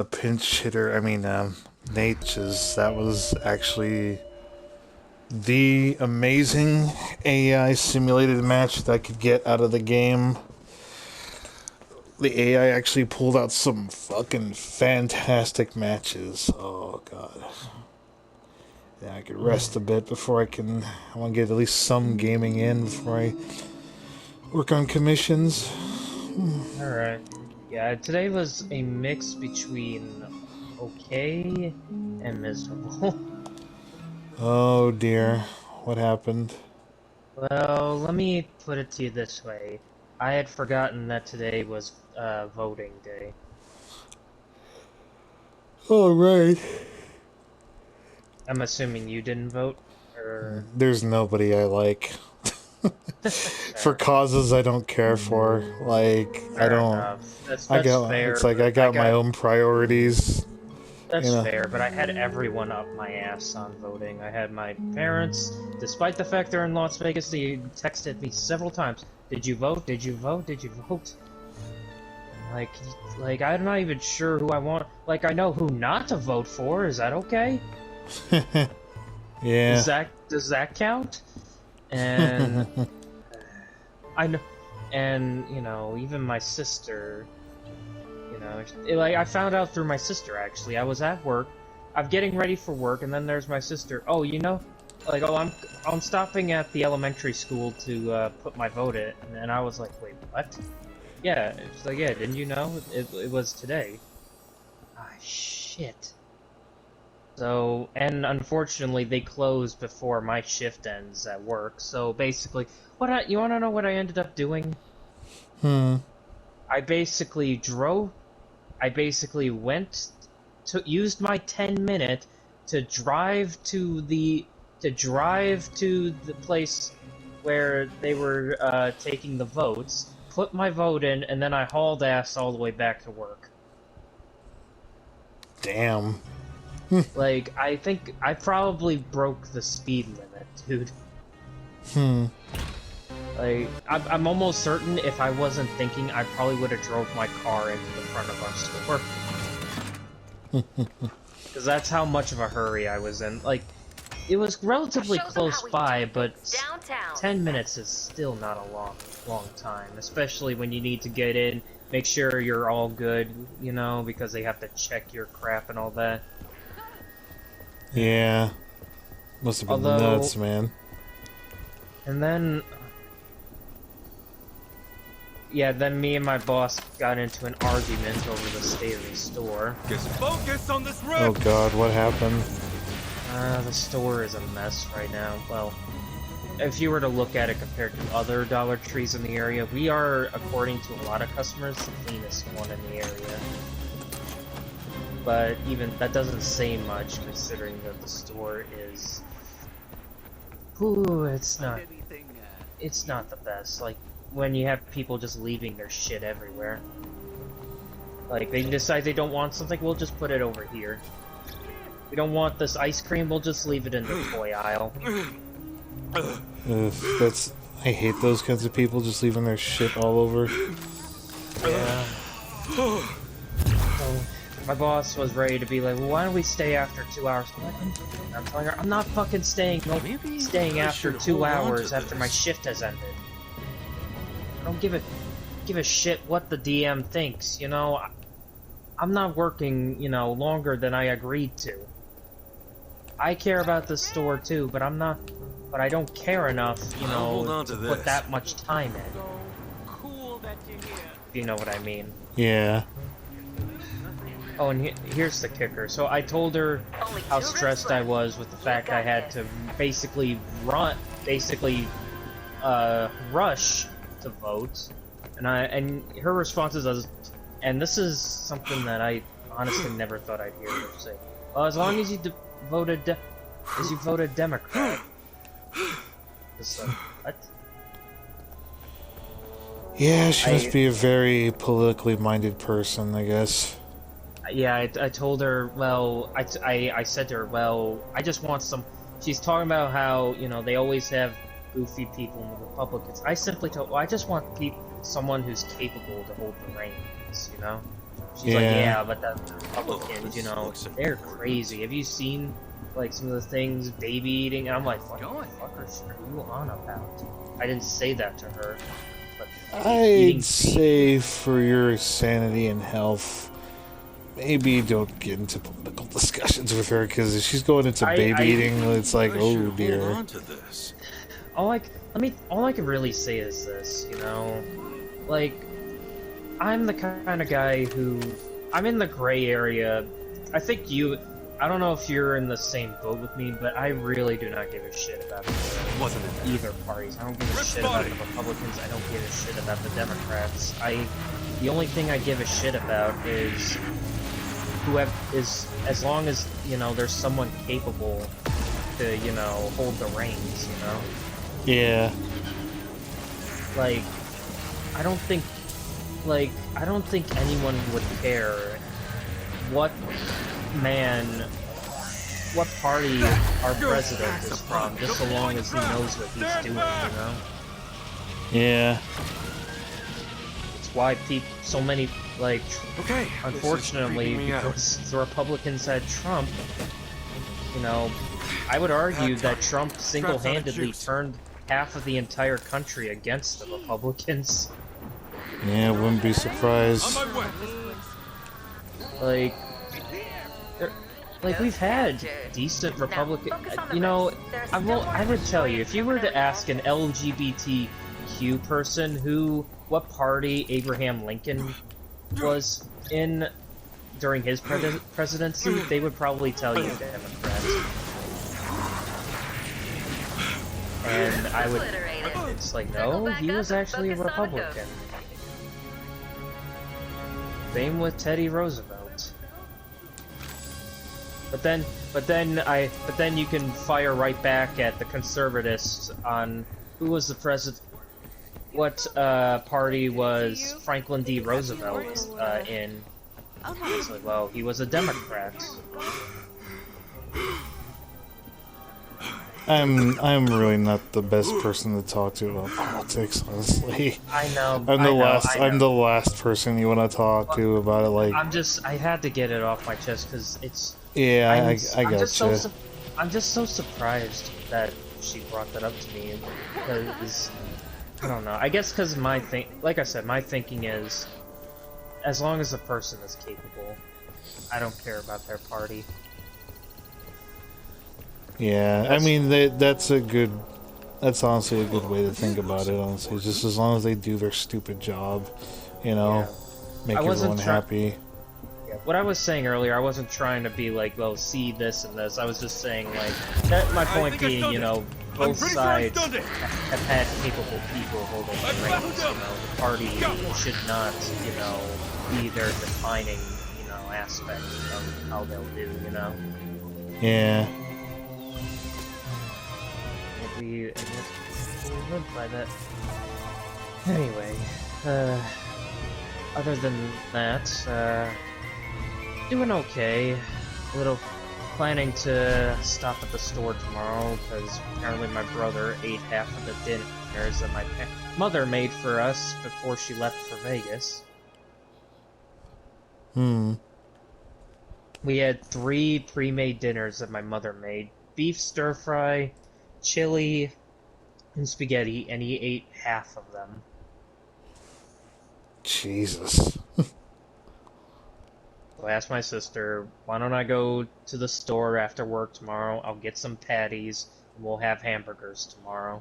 the pinch hitter. Nature's. That was actually the amazing AI simulated match that I could get out of the game. The AI actually pulled out some fucking fantastic matches. Oh god. Yeah, I could rest a bit before I want to get at least some gaming in before I work on commissions. Alright. Yeah, today was a mix between okay and miserable. Oh dear. What happened? Well, let me put it to you this way. I had forgotten that today was voting day. Oh, right. I'm assuming you didn't vote? Or... There's nobody I like. For causes I don't care for. Like, fair I don't... enough. That's fair. It's like I got my own priorities. That's you know. fair, but I had everyone up my ass on voting. I had my parents, despite the fact they're in Las Vegas, they texted me several times. Did you vote? Did you vote? Did you vote? Like, I'm not even sure who I want. Like, I know who not to vote for. Is that okay? Yeah. Does that count? And I know, and you know, even my sister. Like, I found out through my sister, actually. I was at work, I'm getting ready for work, and then there's my sister. Oh, I'm stopping at the elementary school to put my vote in, and I was like, wait, what? Yeah, it's like, yeah, didn't you know? It was today. Ah, shit. So, and unfortunately, they close before my shift ends at work, so basically, you wanna know what I ended up doing? I basically used my 10-minute to drive to the place where they were taking the votes, put my vote in, and then I hauled ass all the way back to work. Damn. Like, I think I probably broke the speed limit, dude. Like, I'm almost certain if I wasn't thinking, I probably would have drove my car into the front of our store. Because that's how much of a hurry I was in. Like, it was relatively close by, but downtown. 10 minutes is still not a long time. Especially when you need to get in, make sure you're all good, you know, because they have to check your crap and all that. Yeah. Must have been nuts, man. And then... yeah, then me and my boss got into an argument over the state of the store. Just focus on this rip! Oh god, what happened? The store is a mess right now. Well, if you were to look at it compared to other Dollar Trees in the area, we are, according to a lot of customers, the cleanest one in the area. But even that doesn't say much, considering that the store is... ooh, it's not the best. Like, when you have people just leaving their shit everywhere. Like, they decide they don't want something, we'll just put it over here. We don't want this ice cream, we'll just leave it in the toy aisle. I hate those kinds of people just leaving their shit all over. Yeah. So, my boss was ready to be like, well, why don't we stay after 2 hours? I'm telling her, I'm not fucking staying after 2 hours after my shift has ended. I don't give a shit what the DM thinks, you know? I'm not working, you know, longer than I agreed to. I care about the store too, but I don't care enough, you know, to put that much time in. If you know what I mean. Yeah. Oh, and here's the kicker. So I told her how stressed I was with the fact I had to basically rush to vote, and her response is, and this is something that I honestly never thought I'd hear her say. Well, as long as you voted Democrat. Just like, what? Yeah, she must be a very politically minded person, I guess. Yeah, I told her, well, I said to her, well, I just want some... She's talking about how, you know, they always have goofy people in the Republicans. I simply told, well, I just want someone who's capable to hold the reins, you know? She's like, Yeah. yeah, but the Republicans, you know, they're crazy. Have you seen, like, some of the things, baby eating? And I'm like, what the fuck are you on about? I didn't say that to her. But I'd say for your sanity and health, maybe don't get into political discussions with her, because if she's going into baby eating, it's like, oh dear. Hold on to this. all I can really say is this, you know, like, I'm the kind of guy who, I'm in the gray area. I don't know if you're in the same boat with me, but I really do not give a shit about either parties. I don't give a shit about the Republicans. I don't give a shit about the Democrats. The only thing I give a shit about is as long as, you know, there's someone capable to, you know, hold the reins, you know? Yeah. Like, I don't think anyone would care what party our president is from, just so long as he knows what he's doing, you know? Yeah. It's why so many, like, Okay. unfortunately, because the Republicans had Trump, you know, I would argue that Trump single-handedly turned half of the entire country against the Republicans. Yeah, wouldn't be surprised. On my way. Like we've had decent Republican, you know, I would tell you, if you were to ask an LGBTQ person what party Abraham Lincoln was in during his presidency, they would probably tell you Democrat. And it's like, no, he was actually a Republican. Same with Teddy Roosevelt. But then you can fire right back at the conservatives on who was the president. What party was Franklin D. Roosevelt in? It's like, well, he was a Democrat. I'm really not the best person to talk to about politics, honestly. I know. I'm the last person you want to talk to about it. Like, I had to get it off my chest because it's. Yeah, I gotcha. I'm just so surprised that she brought that up to me, because I don't know. I guess because like I said, my thinking is, as long as the person is capable, I don't care about their party. Yeah, I mean that's honestly a good way to think about it. Honestly, just as long as they do their stupid job, you know, make everyone happy. What I was saying earlier, I wasn't trying to be like, well, see this and this. I was just saying, like, that my point being, you know, both sides have had capable people holding the reins. You know, the party should not, you know, be their defining, you know, aspect of how they'll do, you know? Yeah. We live by that. Anyway, other than that, doing okay. A little planning to stop at the store tomorrow, because apparently my brother ate half of the dinners that my mother made for us before she left for Vegas. We had 3 pre-made dinners that my mother made. Beef stir-fry, chili, and spaghetti, and he ate half of them. Jesus. So I asked my sister, why don't I go to the store after work tomorrow? I'll get some patties, and we'll have hamburgers tomorrow.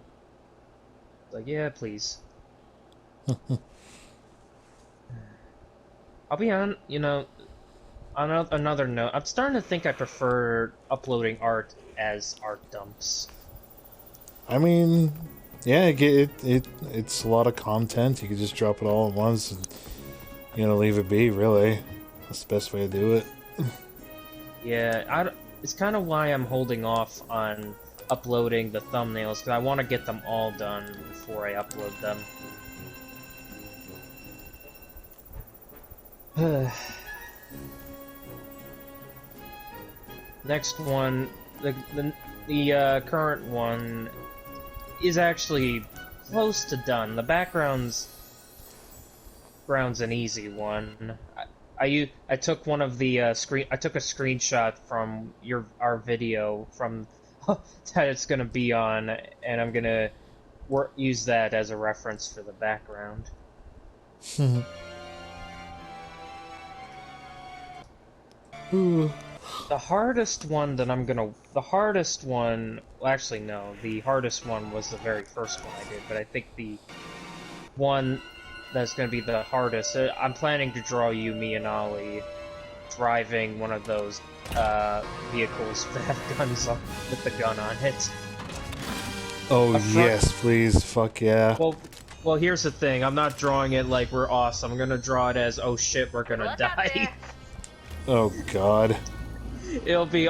Like, yeah, please. I'll be on, you know, on another note, I'm starting to think I prefer uploading art as art dumps. I mean, yeah, it's a lot of content. You can just drop it all at once and, you know, leave it be, really. That's the best way to do it. Yeah, it's kind of why I'm holding off on uploading the thumbnails, because I want to get them all done before I upload them. Next one, the current one is actually close to done. The background's an easy one. I took one of the I took a screenshot from our video from that it's gonna be on, and I'm gonna use that as a reference for the background. Ooh. The hardest one that the hardest one, well, actually no, the hardest one was the very first one I did, but I think the one that's gonna be the hardest, I'm planning to draw you, me, and Ollie driving one of those vehicles that have guns on, with the gun on it. Oh yes, please, fuck yeah. Well, here's the thing. I'm not drawing it like we're awesome. I'm gonna draw it as, oh shit, we're gonna die. Oh god. It'll be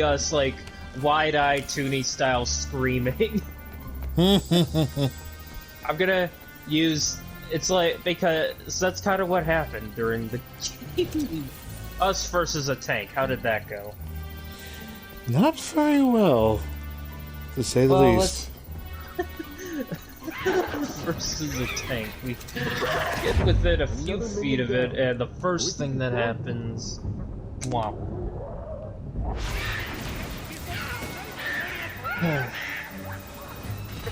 us like wide-eyed Toonie style screaming. I'm gonna use. It's like because that's kind of what happened during the game. Us versus a tank. How did that go? Not very well, to say the least. Versus a tank. We get within a few feet of it, and the first thing that happens, womp.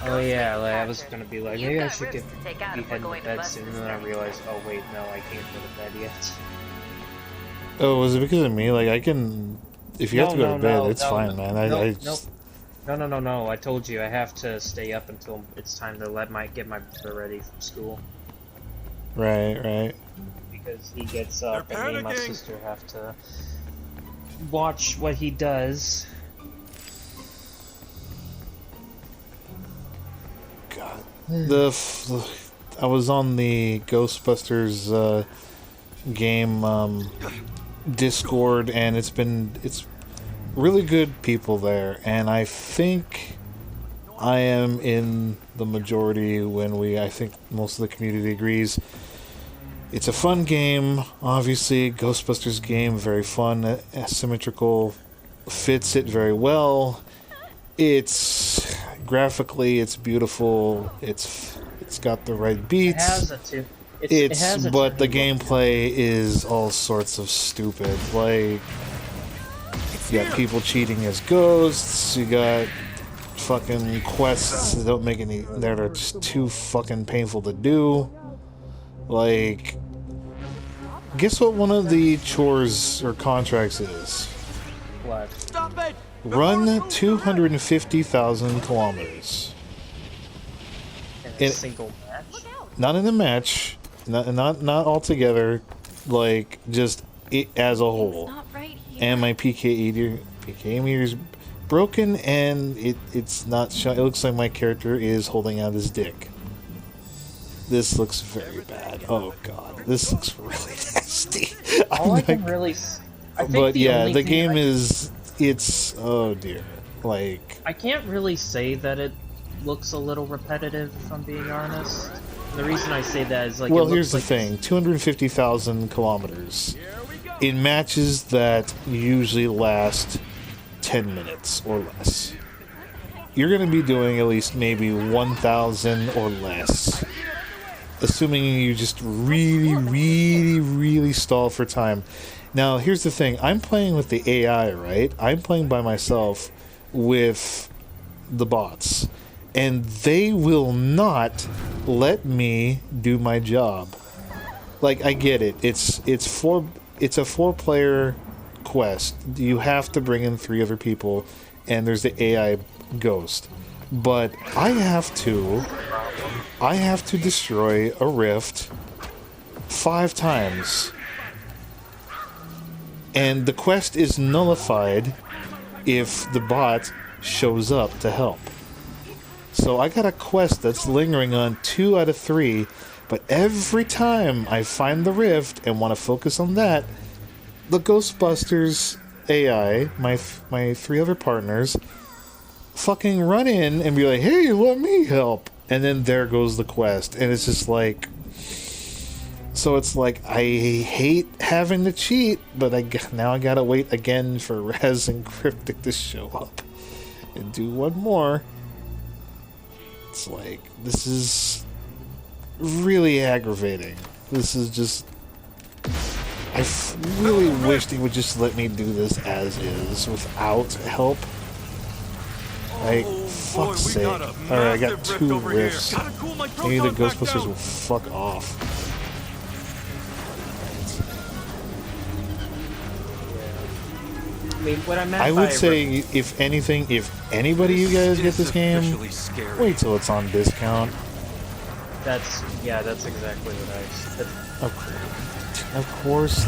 Oh yeah, like, I was gonna be like, maybe I should be heading to bed soon, and then I realized, oh wait, no, I can't go to bed yet. Oh, was it because of me? Like, I can... If you have to go to bed, it's fine, man. No, I told you, I have to stay up until it's time to get my brother ready from school. Right. Because he gets up, and me and my sister have to watch what he does. God. I was on the Ghostbusters game Discord, and it's really good people there, and I think I am in the majority I think most of the community agrees. It's a fun game, obviously. Ghostbusters game, very fun, asymmetrical, fits it very well. It's graphically, it's beautiful. It's got the right beats. It has it but the gameplay is all sorts of stupid. Like, you got people cheating as ghosts. You got fucking quests that don't make any. That are just too fucking painful to do. Like, guess what one of the chores or contracts is? What? Stop it! Run 250,000 kilometers. In a single match? Not in a match, not all together, like just as a whole. And my PK meter is broken, and it's not. It looks like my character is holding out his dick. This looks very bad. Oh god, this looks really nasty. But yeah, the game is. It's oh dear, like I can't really say that it looks a little repetitive, if I'm being honest. The reason I say that is like, well, here's the thing: 250,000 kilometers in matches that usually last 10 minutes or less. You're going to be doing at least maybe 1,000 or less, assuming you just really stall for time. Now, here's the thing. I'm playing with the AI, right? I'm playing by myself with the bots. And they will not let me do my job. Like, I get it. It's a 4-player quest. You have to bring in 3 other people, and there's the AI ghost. But I have to destroy a rift 5 times. And the quest is nullified if the bot shows up to help. So I got a quest that's lingering on 2 out of 3, but every time I find the rift and want to focus on that, the Ghostbusters AI, my 3 other partners, fucking run in and be like, hey, let me help. And then there goes the quest. And it's just like... So it's like, I hate having to cheat, but now I gotta wait again for Rez and Cryptic to show up and do one more. It's like, this is really aggravating. This is just... really wish they would just let me do this as is without help. Like, fuck's sake. Alright, I got 2 rifts. Maybe the Ghostbusters will fuck off. I mean, what I meant I would say, if anything, if anybody you guys get this game, wait till it's on discount. That's exactly what I said. Of course,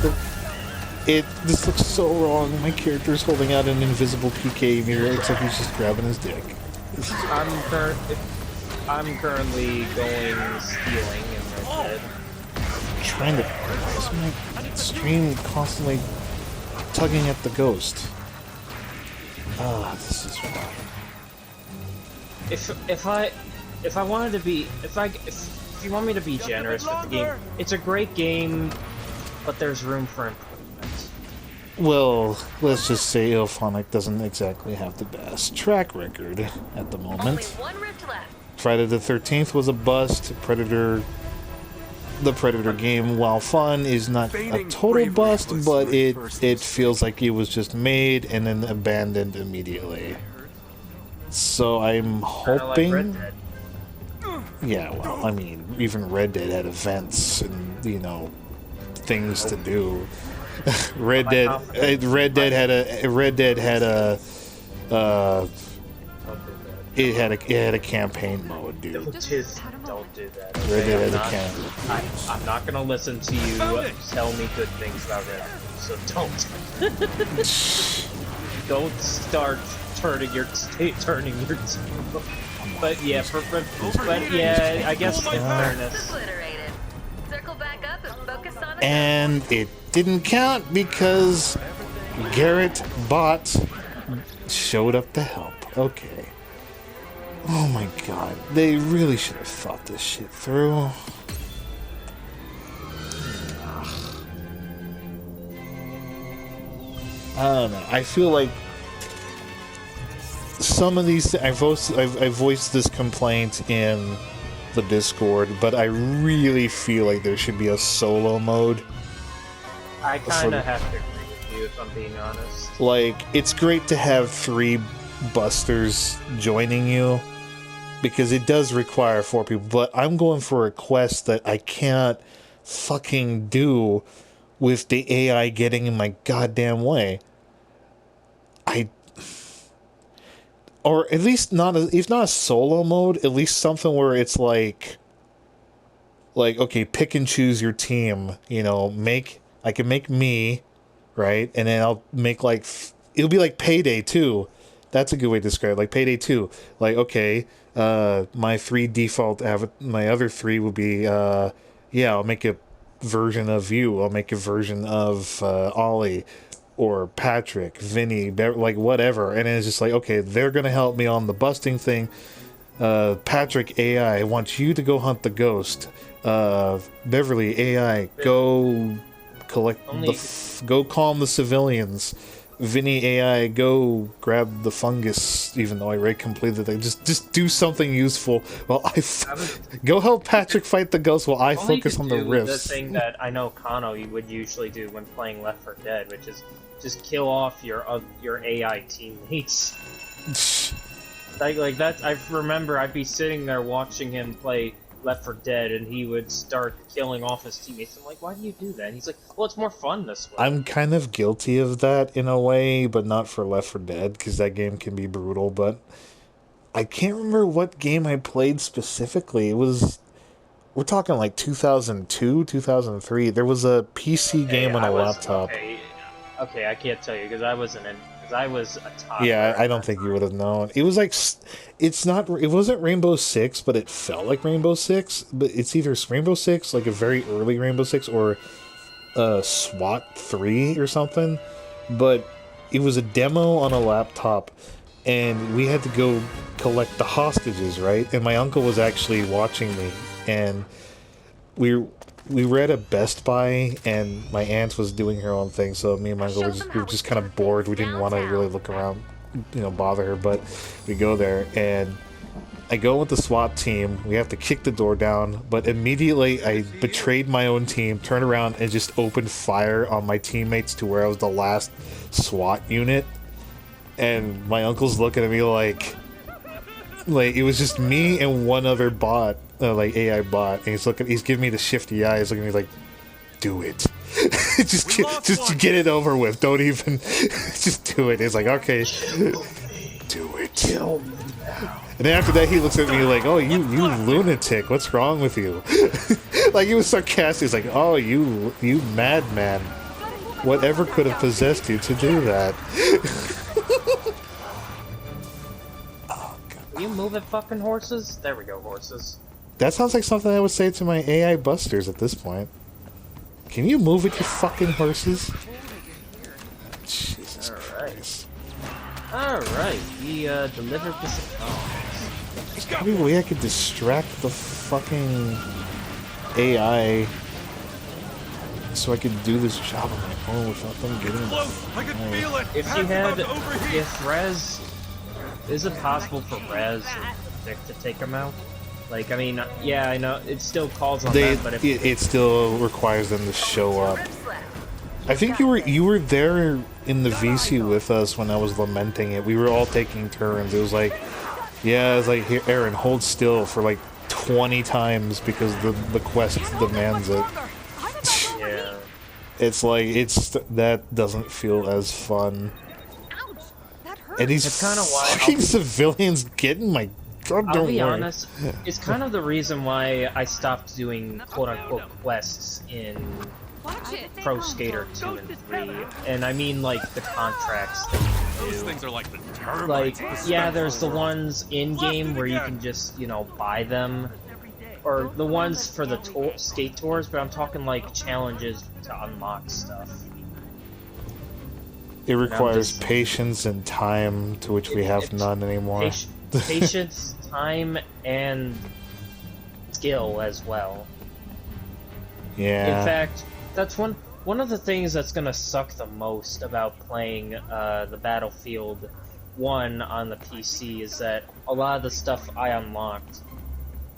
this looks so wrong. My character's holding out an invisible PK mirror, except he's just grabbing his dick. I'm currently going stealing in my head. Trying to... Why is my stream constantly tugging at the ghost? Ah, this is fun. If I wanted to be... If you want me to be generous with the game, it's a great game, but there's room for improvement. Well, let's just say Ilphonic doesn't exactly have the best track record at the moment. Only 1 rift left. Friday the 13th was a bust. The Predator game, while fun, is not a total bust, but it feels like it was just made and then abandoned immediately. So I'm hoping... Like Red Dead. Yeah, well, I mean, even Red Dead had events and, you know, things to do. Red Dead had a campaign mode, dude. Don't do that. Okay? Red Dead had a campaign. I'm not gonna listen to you tell me good things about Red Dead, so don't. Don't start turning your But yeah, I guess in fairness. Circle back up and focus on the And it didn't count because Garrett Bot showed up to help. Okay. Oh my god. They really should have thought this shit through. I don't know. I feel like some of these... I voiced this complaint in the Discord, but I really feel like there should be a solo mode. I kind of have to agree with you, if I'm being honest. Like, it's great to have 3 busters joining you, because it does require 4 people, but I'm going for a quest that I can't fucking do with the AI getting in my goddamn way. Or at least if not a solo mode, at least something where it's like, okay, pick and choose your team, you know, I can make me, right? And then I'll make it'll be like Payday 2. That's a good way to describe it, like Payday 2. Like, okay, my 3 default, my other 3 will be, I'll make a version of you, I'll make a version of Ollie, or Patrick, Vinny, like whatever, and it's just like, okay, they're gonna help me on the busting thing. Patrick AI wants you to go hunt the ghost. Beverly AI, go collect go calm the civilians. Vinny AI, go grab the fungus. Even though I already completed it, just do something useful. Well, go help Patrick fight the ghost while I focus on the rifts. The thing that I know Kano would usually do when playing Left 4 Dead, which is just kill off your AI teammates. like that. I remember I'd be sitting there watching him play Left 4 Dead, and he would start killing off his teammates. I'm like, why do you do that? And he's like, well, it's more fun this way. I'm kind of guilty of that in a way, but not for Left 4 Dead, because that game can be brutal. But I can't remember what game I played specifically. We're talking like 2002, 2003. There was a PC game on a laptop. Okay, I can't tell you because I wasn't in. Because I was a toddler. Yeah, I don't think you would have known. It was like, it wasn't Rainbow Six, but it felt like Rainbow Six. But it's either Rainbow Six, like a very early Rainbow Six, or SWAT 3 or something. But it was a demo on a laptop, and we had to go collect the hostages, right? And my uncle was actually watching me, and we were at a Best Buy, and my aunt was doing her own thing, so me and my uncle were just kind of bored. We didn't want to really look around, bother her, but we go there, and I go with the SWAT team. We have to kick the door down, but immediately I betrayed my own team, turned around, and just opened fire on my teammates to where I was the last SWAT unit. And my uncle's looking at me like it was just me and one other bot, like AI bot, and he's giving me the shifty eye. He's looking at me like, "Do it, just get it over with. Don't even, just do it." It's like, okay, do it. Kill me now. And then after that, he looks at me like, "Oh, you lunatic! What's wrong with you?" Like he was sarcastic. He's like, "Oh, you madman! Whatever could have possessed you to do that?" Can you move it, fucking horses? There we go, horses. That sounds like something I would say to my AI busters at this point. Can you move it, you fucking horses? Jesus Christ. Alright, we delivered this. Oh. There's probably a way I could distract the fucking AI so I could do this job on my own without them getting it. I can feel it. If you had, if Rez, is it possible for Rez or Vic to take him out? Like, I mean, yeah, I know it still calls on them, but if it still requires them to show up. I think you were there in the VC with us when I was lamenting it. We were all taking turns. It was like, yeah, it's like, here, Aaron, hold still for like 20 times because the quest demands it. yeah. It's like that doesn't feel as fun. And these It's kind of why fucking civilians getting my. I'll be honest, it's kind of the reason why I stopped doing quote-unquote quests in Pro Skater 2 and 3. And I mean, like, the contracts that you Those do. things are like the termites. Like, yeah, there's the ones in-game where you can just, you know, buy them. Or the ones for the skate tours, but I'm talking, like, challenges to unlock stuff. It requires patience and time, to which we have none anymore. Patience, time, and skill as well. Yeah. In fact, that's one of the things that's gonna suck the most about playing the Battlefield 1 on the PC is that a lot of the stuff I unlocked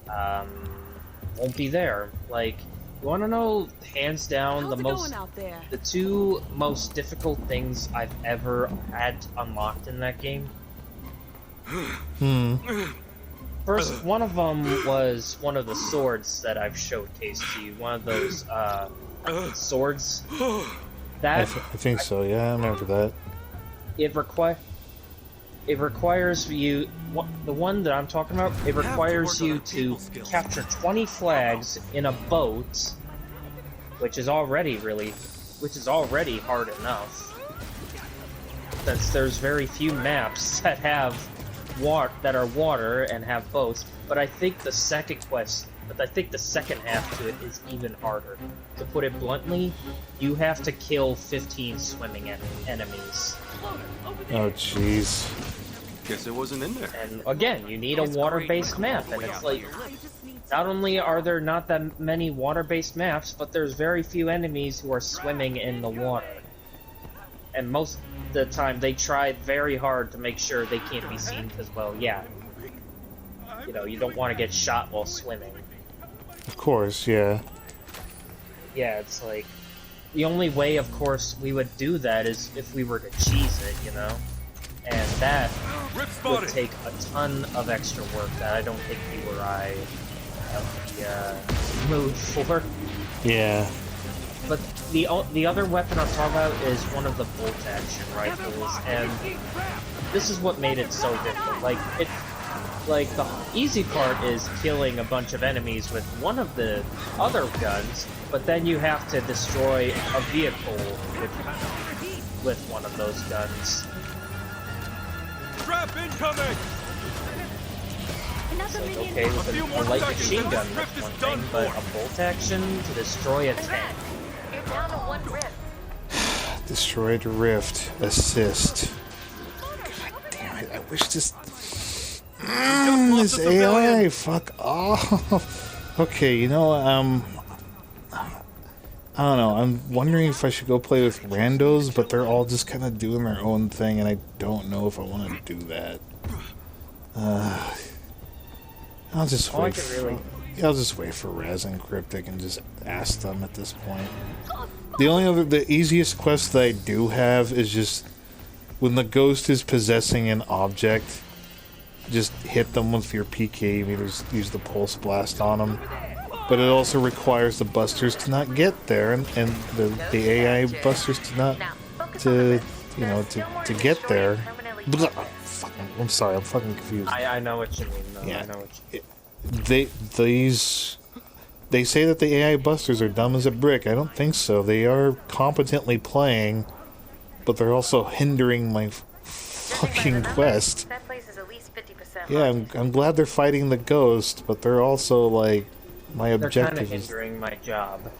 won't be there. Like, you wanna know, hands down, the two most difficult things I've ever had unlocked in that game? First, one of them was one of the swords that I've showcased to you. One of those swords. That I think so. Yeah, I remember that. it requires you. The one that I'm talking about. It requires you to capture 20 flags in a boat, which is already hard enough. Since there's very few maps that have water and have boats, but I think the second half to it is even harder. To put it bluntly, you have to kill 15 swimming enemies. Oh, jeez. Guess it wasn't in there. And again, you need a water-based map, and it's like, not only are there not that many water-based maps, but there's very few enemies who are swimming in the water. And most of the time, they try very hard to make sure they can't be seen, because, well, yeah, you know, you don't want to get shot while swimming. Of course, yeah. Yeah, it's like, the only way, of course, we would do that is if we were to cheese it, you know? And that would take a ton of extra work that I don't think you or I have the mood for. Yeah. But the other weapon I'm talking about is one of the bolt-action rifles, and this is what made it so difficult. Like, the easy part is killing a bunch of enemies with one of the other guns, but then you have to destroy a vehicle with one of those guns. Trap incoming! It's like, okay, with a light machine gun, that's one thing, but a bolt-action to destroy a tank. You're down to one rift. Destroyed rift. Assist. God damn it. I wish this... this AI, fuck off. Okay, you know, I don't know, I'm wondering if I should go play with randos, but they're all just kind of doing their own thing, and I don't know if I want to do that. I'll just All I wait. could really... I'll just wait for Raz and Cryptic and just ask them at this point. The easiest quest that I do have is just when the ghost is possessing an object, just hit them with your PK meters. Use the pulse blast on them. But it also requires the busters to not get there, and the AI busters to not to get there. Blah, fucking, I'm sorry, I'm fucking confused. I know what you mean, though. Yeah. I know what you They say that the AI busters are dumb as a brick. I don't think so. They are competently playing, but they're also hindering my fucking quest. That place is at least 50% Yeah, I'm glad they're fighting the ghost, but they're also like my They're kind of objective is hindering my job.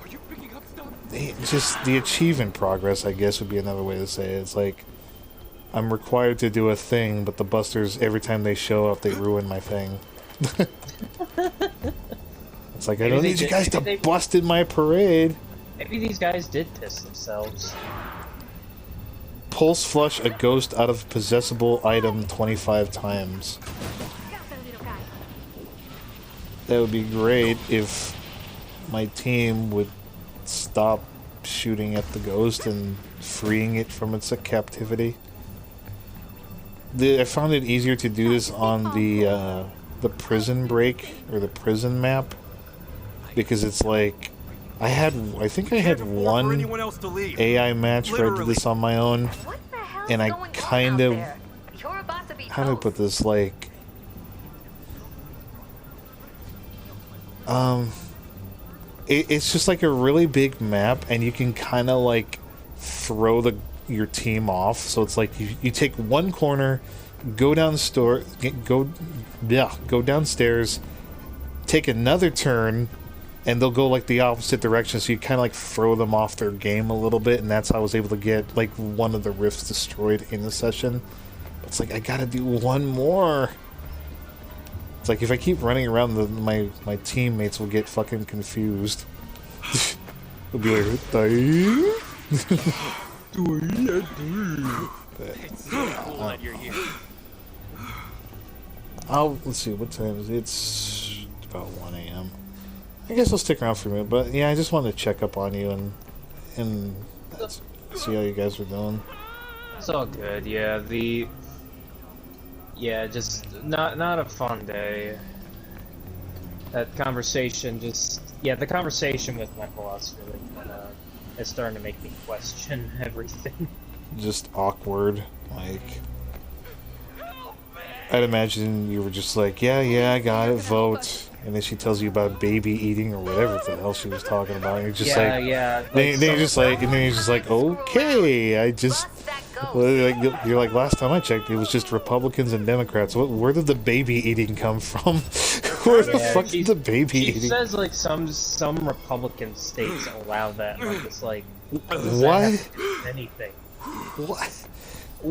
Are you picking up stuff? just the achievement progress, I guess would be another way to say it. It's like I'm required to do a thing, but the busters every time they show up they ruin my thing. It's like, I don't need you guys to bust in my parade. Maybe these guys did piss themselves. Pulse flush a ghost out of possessable item 25 times. That would be great if my team would stop shooting at the ghost and freeing it from its captivity. I found it easier to do this on the prison break or the prison map because it's like I think I had one AI match where I did this on my own, and I kind of, how do I put this, like it's just like a really big map, and you can kind of like throw your team off. So it's like you take one corner, go downstairs, take another turn, and they'll go like the opposite direction. So you kind of like throw them off their game a little bit, and that's how I was able to get like one of the rifts destroyed in the session. But it's like I gotta do one more. It's like if I keep running around, my teammates will get fucking confused. They'll be like, let's see, what time is it? It's about 1 a.m. I guess I'll stick around for a minute, but yeah, I just wanted to check up on you and see how you guys were doing. It's all good, yeah. Just not a fun day. That conversation the conversation with my boss really is starting to make me question everything. Just awkward, like I'd imagine you were just like, yeah, I got it, vote. And then she tells you about baby eating or whatever the hell she was talking about. And you're just Then you're just like, okay, I just, you're like, last time I checked, it was just Republicans and Democrats. Where did the baby eating come from? Where the fuck did the baby eating? She says like some Republican states allow that. Like it's like, what? Anything? What? I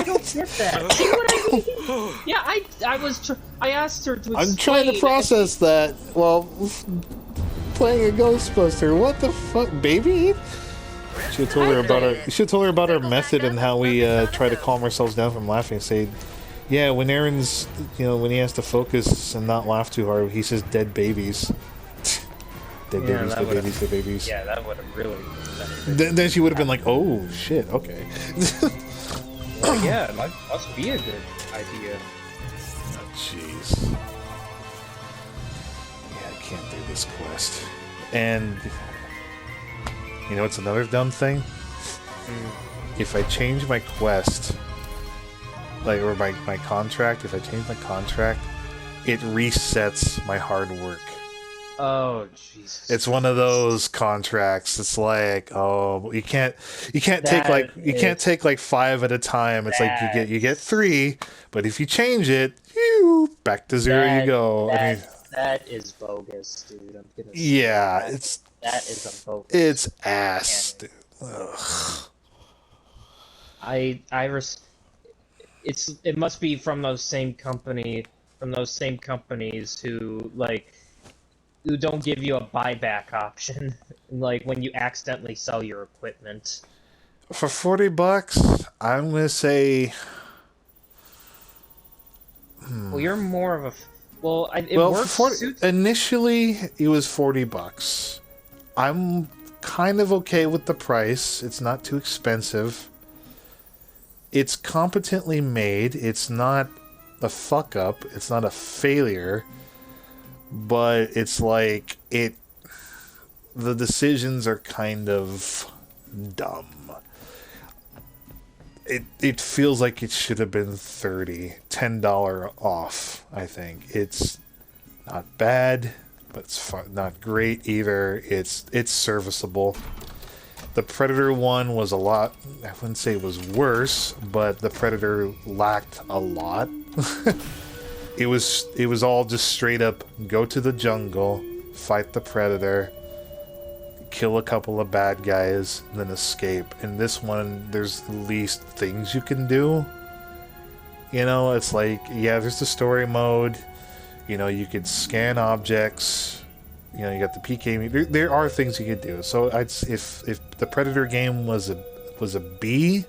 don't get that. See what I mean? Yeah, I asked her to explain. I'm trying to process that while playing a Ghostbuster. What the fuck, baby? Should have told her about our method and how we try to calm ourselves down from laughing. Say, yeah, when Aaron's, when he has to focus and not laugh too hard, he says dead babies. Dead babies. Yeah, that would have really. Then she would have been like, "Oh shit, okay." Well, yeah, it must be a good idea. Jeez. Yeah, I can't do this quest. And you know, it's another dumb thing. If I change my quest, or my contract, if I change my contract, it resets my hard work. Oh Jesus! It's one of those contracts. It's like, oh, you can't take like 5 at a time. It's like you get 3, but if you change it, back to 0 you go. That is bogus, dude. I'm gonna say yeah, that is a bogus. It's ass, dude. Ugh. It must be from those same companies who don't give you a buyback option, like when you accidentally sell your equipment. For $40, I'm gonna say Well, you're more of a. Well, it Well, works. initially it was $40. I'm kind of okay with the price. It's not too expensive. It's competently made. It's not a fuck up. It's not a failure. But it's like the decisions are kind of dumb. It feels like it should have been $10 off, I think. It's not bad, but it's not great either. It's serviceable. The Predator one was a lot, I wouldn't say it was worse, but the Predator lacked a lot. It was all just straight up go to the jungle, fight the Predator, kill a couple of bad guys, and then escape. In this one, there's the least things you can do. You know, it's like, yeah, there's the story mode. You know, you could scan objects. You know, you got the PK. There are things you could do. So if the Predator game was a B,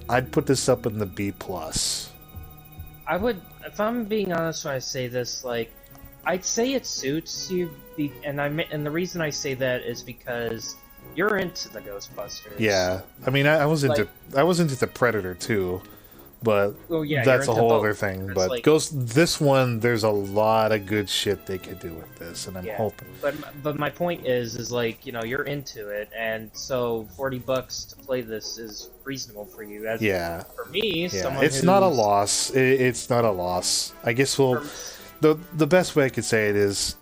I'd put this up in the B plus. I would, if I'm being honest when I say this, like, I'd say it suits you, and the reason I say that is because you're into the Ghostbusters. Yeah, I mean, I was into the Predator too, but yeah, that's a whole both. other thing. It's But like, this one, there's a lot of good shit they could do with this, and I'm hoping. But my point is like, you know, you're into it, and so $40 to play this is reasonable for you. As for me, someone it's not a loss. It's not a loss. I guess the best way I could say it is,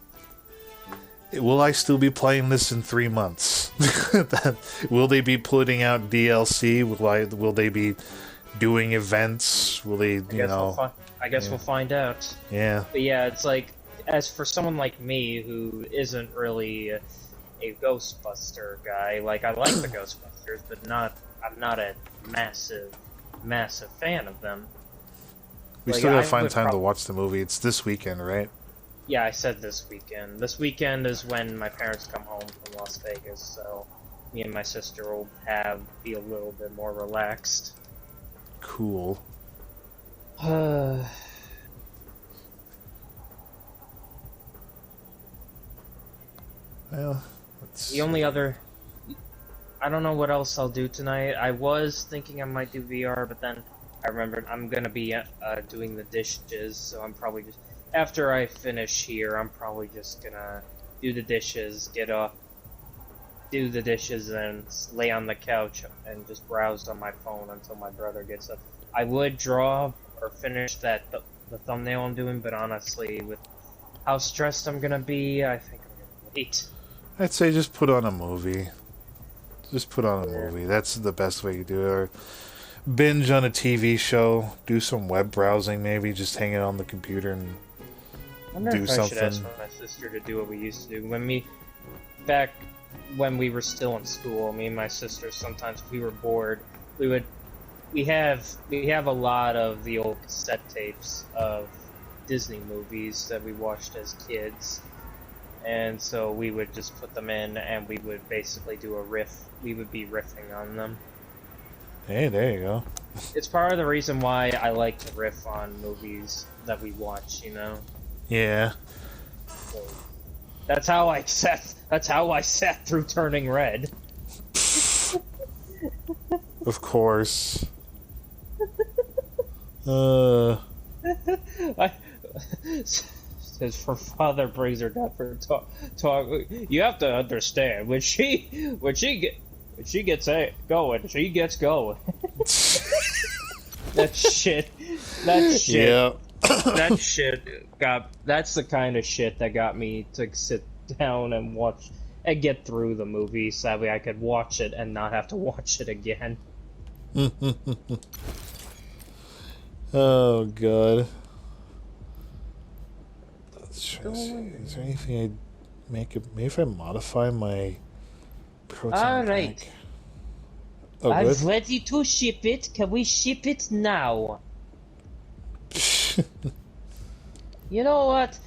will I still be playing this in 3 months? Will they be putting out DLC? Will they be doing events? Will they, I guess we'll find out. Yeah. But yeah, it's like, as for someone like me who isn't really a Ghostbuster guy, like, I like the Ghostbusters, but I'm not a massive fan of them. We still gotta find time to watch the movie. It's this weekend, right? Yeah, I said this weekend. This weekend is when my parents come home from Las Vegas, so me and my sister will be a little bit more relaxed. Cool. Well, the only other... I don't know what else I'll do tonight. I was thinking I might do VR, but then I remembered I'm gonna be doing the dishes, so I'm probably just... After I finish here, I'm probably just gonna do the dishes, get up, do the dishes, and lay on the couch and just browse on my phone until my brother gets up. I would draw or finish the thumbnail I'm doing, but honestly, with how stressed I'm gonna be, I think I'm gonna wait. I'd say just put on a movie. Just put on a movie. That's the best way to do it. Or binge on a TV show. Do some web browsing, maybe. Just hang it on the computer and do something. I should ask my sister to do what we used to do. Back when we were still in school, me and my sister, sometimes if we were bored, we have a lot of the old cassette tapes of Disney movies that we watched as kids, and so we would just put them in and we would basically do a riff. We would be riffing on them. Hey, there you go. It's part of the reason why I like to riff on movies that we watch, you know? Yeah. So that's how I sat through Turning Red. Of course. Says her father brings her down for talk. You have to understand when she gets going, she gets going. That shit. Yeah. That shit that's the kind of shit that got me to sit down and watch and get through the movie so that way I could watch it and not have to watch it again. Oh god. Let's try to see. Is there anything I'd make it? Maybe if I modify my proton Alright. pack. Oh, I'm good. ready to ship it. Can we ship it now? You know what?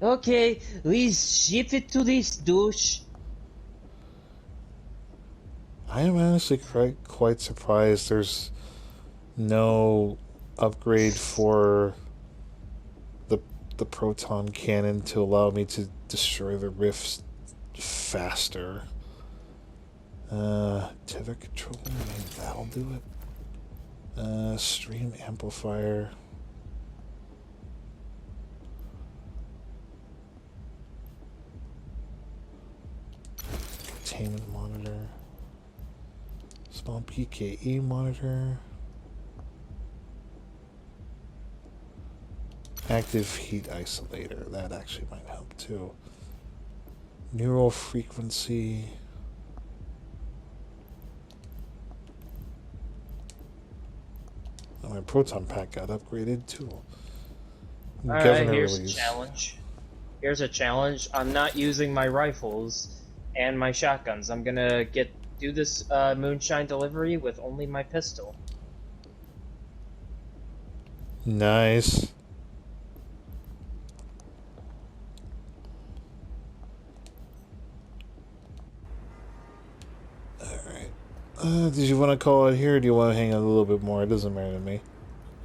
Okay, we ship it to this douche. I am honestly quite surprised there's no upgrade for the the proton cannon to allow me to destroy the rifts faster. Tether control, maybe that'll do it. Stream amplifier. Containment monitor. Small PKE monitor. Active heat isolator. That actually might help too. Neural frequency. Oh, my proton pack got upgraded too. Alright, here's a challenge. Here's a challenge. I'm not using my rifles and my shotguns. I'm gonna do this moonshine delivery with only my pistol. Nice. Alright. Did you want to call it here, or do you want to hang out a little bit more? It doesn't matter to me.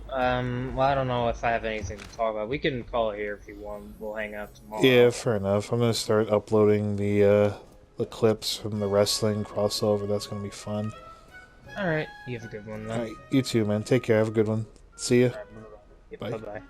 Well, I don't know if I have anything to talk about. We can call it here if you want. We'll hang out tomorrow. Yeah, fair enough. I'm gonna start uploading the clips from the wrestling crossover. That's gonna be fun. Alright, you have a good one then. Alright, you too, man. Take care. Have a good one. See ya. Alright, bye-bye. Bye. Bye-bye.